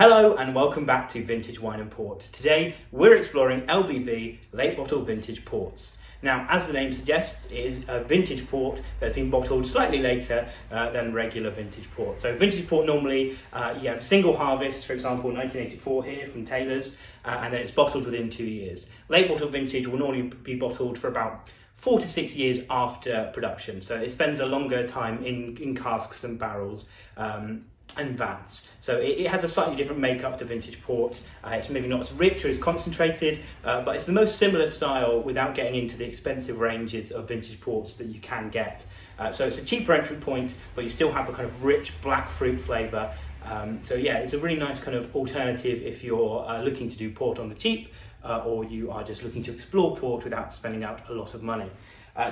Hello and welcome back to Vintage Wine and Port. Today we're exploring LBV late bottle vintage ports. Now, as the name suggests, it is a vintage port that's been bottled slightly later than regular vintage port. So vintage port normally you have a single harvest, for example 1984 here from Taylor's, and then it's bottled within 2 years. Late bottle vintage will normally be bottled for about 4 to 6 years after production, so it spends a longer time in casks and barrels and vats. So it has a slightly different makeup to vintage port. It's maybe not as rich or as concentrated, but it's the most similar style without getting into the expensive ranges of vintage ports that you can get. So it's a cheaper entry point, but you still have a kind of rich black fruit flavour. So yeah, it's a really nice kind of alternative if you're looking to do port on the cheap, or you are just looking to explore port without spending out a lot of money.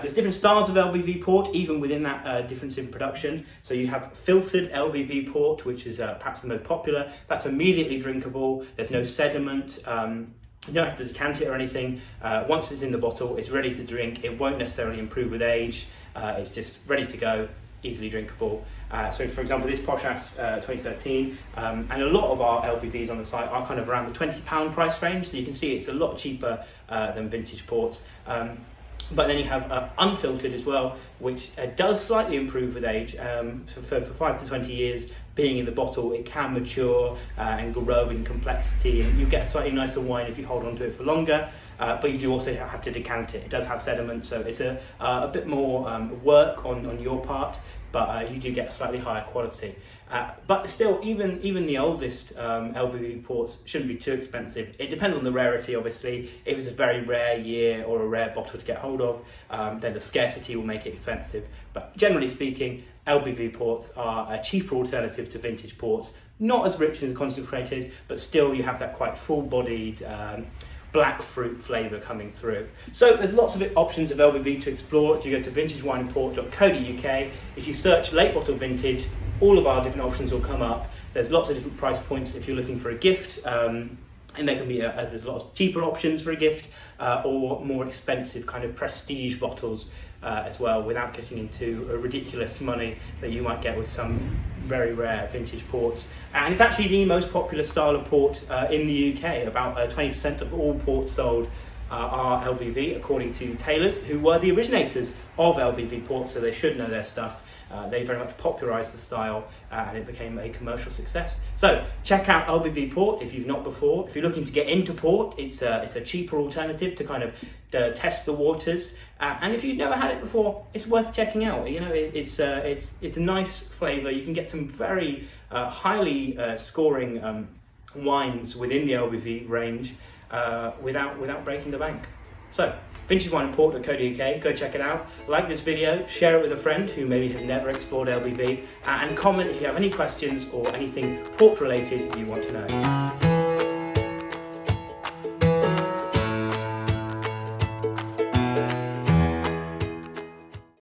There's different styles of LBV port, even within that difference in production. So you have filtered LBV port, which is perhaps the most popular. That's immediately drinkable. There's no sediment. You don't have to decant it or anything. Once it's in the bottle, it's ready to drink. It won't necessarily improve with age. It's just ready to go, easily drinkable. So for example, this Pochas 2013, and a lot of our LBVs on the site are kind of around the £20 price range. So you can see it's a lot cheaper than vintage ports. But then you have unfiltered as well, which does slightly improve with age. For 5 to 20 years being in the bottle, it can mature and grow in complexity, and you get a slightly nicer wine if you hold on to it for longer. But you do also have to decant it. It does have sediment, so it's a bit more work on your part, but you do get a slightly higher quality. But still, even the oldest LBV ports shouldn't be too expensive. It depends on the rarity, obviously. If it's a very rare year or a rare bottle to get hold of, then the scarcity will make it expensive. But generally speaking, LBV ports are a cheaper alternative to vintage ports. Not as rich and as concentrated, but still you have that quite full-bodied black fruit flavour coming through. So there's lots of options of LBV to explore if you go to vintagewineandport.co.uk. If you search late bottle vintage, all of our different options will come up. There's lots of different price points if you're looking for a gift, and there can be there's a lot of cheaper options for a gift, or more expensive kind of prestige bottles as well, without getting into a ridiculous money that you might get with some very rare vintage ports. And it's actually the most popular style of port in the UK. About 20% of all ports sold are LBV, according to Taylor's, who were the originators of LBV ports, so they should know their stuff. They very much popularised the style, and it became a commercial success. So check out LBV port if you've not before. If you're looking to get into port, it's a cheaper alternative to kind of test the waters. And if you've never had it before, it's worth checking out. You know, it's a nice flavour. You can get some very highly scoring wines within the LBV range without breaking the bank. So, vintagewineandport.co.uk, go check it out. Like this video, share it with a friend who maybe has never explored LBV, and comment if you have any questions or anything port related you want to know.